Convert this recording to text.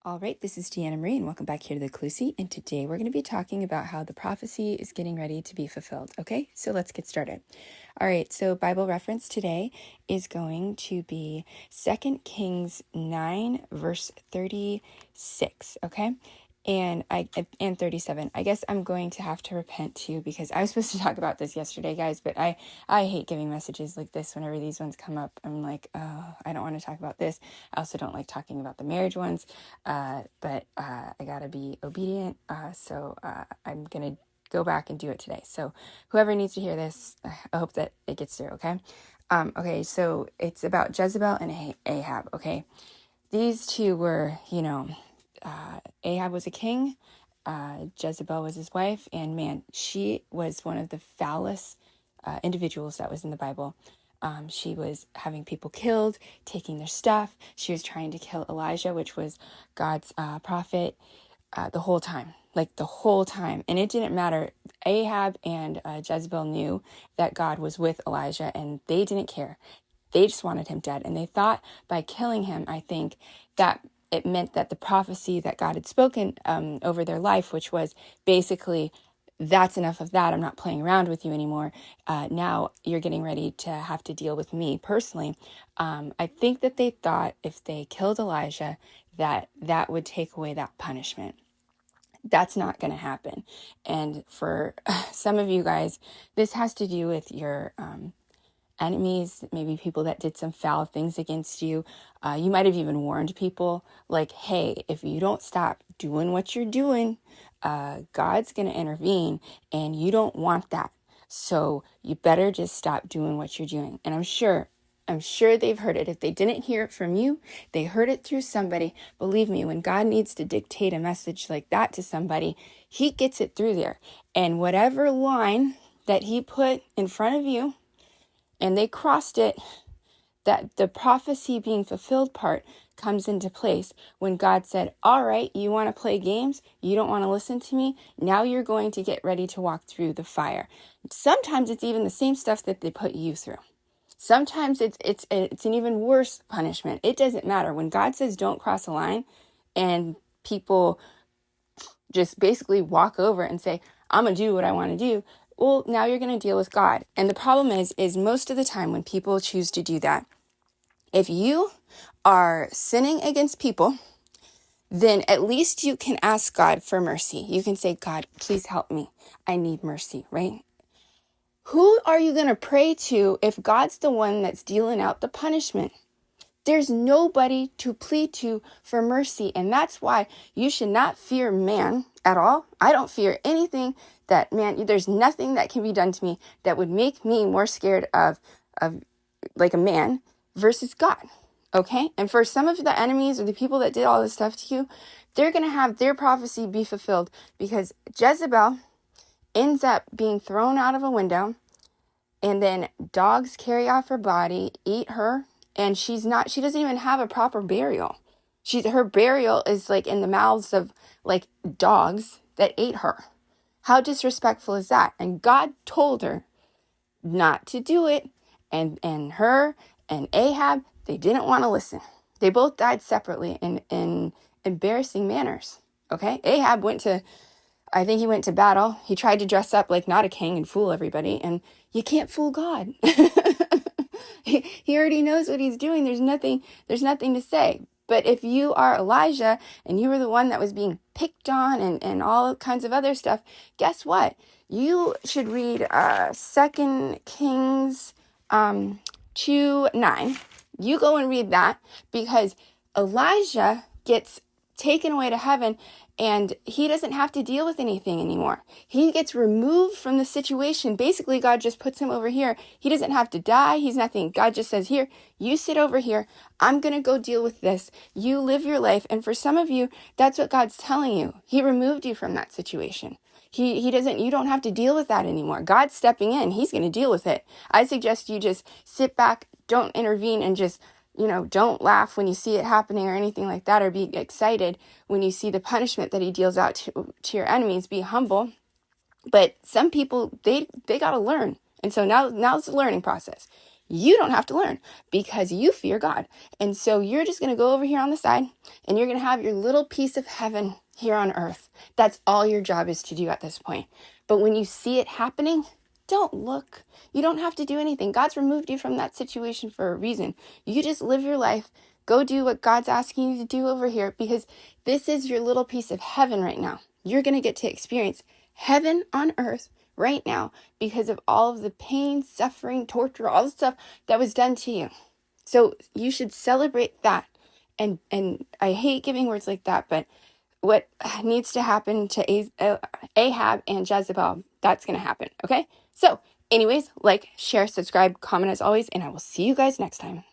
All right, this is Deanna Marie, and welcome back here to the Clue Seat. And today we're going to be talking about how the prophecy is getting ready to be fulfilled. Okay, so let's get started. All right, so Bible reference today is going to be 2 Kings 9, verse 36. Okay, and 37. I guess I'm going to have to repent too, because I was supposed to talk about this yesterday, guys, but I hate giving messages like this. Whenever these ones come up, I'm like, oh, I don't want to talk about this. I also don't like talking about the marriage ones, but I gotta be obedient, so I'm gonna go back and do it today. So whoever needs to hear this, I hope that it gets through. Okay, so it's about Jezebel and Ahab. Okay, these two were, Ahab was a king, Jezebel was his wife, and man, she was one of the foulest individuals that was in the Bible. She was having people killed, taking their stuff. She was trying to kill Elijah, which was God's prophet, the whole time. Like the whole time. And it didn't matter. Ahab and Jezebel knew that God was with Elijah, and they didn't care. They just wanted him dead. And they thought by killing him, I think, that it meant that the prophecy that God had spoken over their life, which was basically, that's enough of that. I'm not playing around with you anymore. Now you're getting ready to have to deal with me personally. I think that they thought if they killed Elijah, that would take away that punishment. That's not going to happen. And for some of you guys, this has to do with your enemies, maybe people that did some foul things against you. You might have even warned people like, hey, if you don't stop doing what you're doing, God's going to intervene, and you don't want that. So you better just stop doing what you're doing. And I'm sure they've heard it. If they didn't hear it from you, they heard it through somebody. Believe me, when God needs to dictate a message like that to somebody, he gets it through there. And whatever line that he put in front of you, and they crossed it, that the prophecy being fulfilled part comes into place when God said, all right, you want to play games? You don't want to listen to me? Now you're going to get ready to walk through the fire. Sometimes it's even the same stuff that they put you through. Sometimes it's an even worse punishment. It doesn't matter. When God says don't cross a line, and people just basically walk over and say, I'm going to do what I want to do, well, now you're going to deal with God. And the problem is most of the time when people choose to do that, if you are sinning against people, then at least you can ask God for mercy. You can say, God, please help me. I need mercy, right? Who are you going to pray to if God's the one that's dealing out the punishment? There's nobody to plead to for mercy. And that's why you should not fear man at all. I don't fear anything that man, there's nothing that can be done to me that would make me more scared of like a man versus God. Okay. And for some of the enemies or the people that did all this stuff to you, they're going to have their prophecy be fulfilled, because Jezebel ends up being thrown out of a window, and then dogs carry off her body, eat her. And she doesn't even have a proper burial. Her burial is like in the mouths of like dogs that ate her. How disrespectful is that? And God told her not to do it. And her and Ahab, they didn't want to listen. They both died separately in embarrassing manners. Okay. Ahab I think he went to battle. He tried to dress up like not a king and fool everybody. And you can't fool God. He already knows what he's doing. There's nothing to say. But if you are Elijah and you were the one that was being picked on and all kinds of other stuff, guess what? You should read 2 Kings 2:9. You go and read that, because Elijah gets taken away to heaven, and he doesn't have to deal with anything anymore. He gets removed from the situation. Basically, God just puts him over here. He doesn't have to die. He's nothing. God just says, here, you sit over here. I'm going to go deal with this. You live your life. And for some of you, that's what God's telling you. He removed you from that situation. You don't have to deal with that anymore. God's stepping in. He's going to deal with it. I suggest you just sit back, don't intervene, and just don't laugh when you see it happening or anything like that, or be excited when you see the punishment that he deals out to your enemies. Be humble. But some people, they got to learn. And so now it's a learning process. You don't have to learn because you fear God. And so you're just going to go over here on the side and you're going to have your little piece of heaven here on earth. That's all your job is to do at this point. But when you see it happening, don't look. You don't have to do anything. God's removed you from that situation for a reason. You just live your life. Go do what God's asking you to do over here because this is your little piece of heaven right now. You're going to get to experience heaven on earth right now because of all of the pain, suffering, torture, all the stuff that was done to you. So you should celebrate that. And I hate giving words like that, but what needs to happen to Ahab and Jezebel, that's going to happen, okay? So anyways, like, share, subscribe, comment as always, and I will see you guys next time.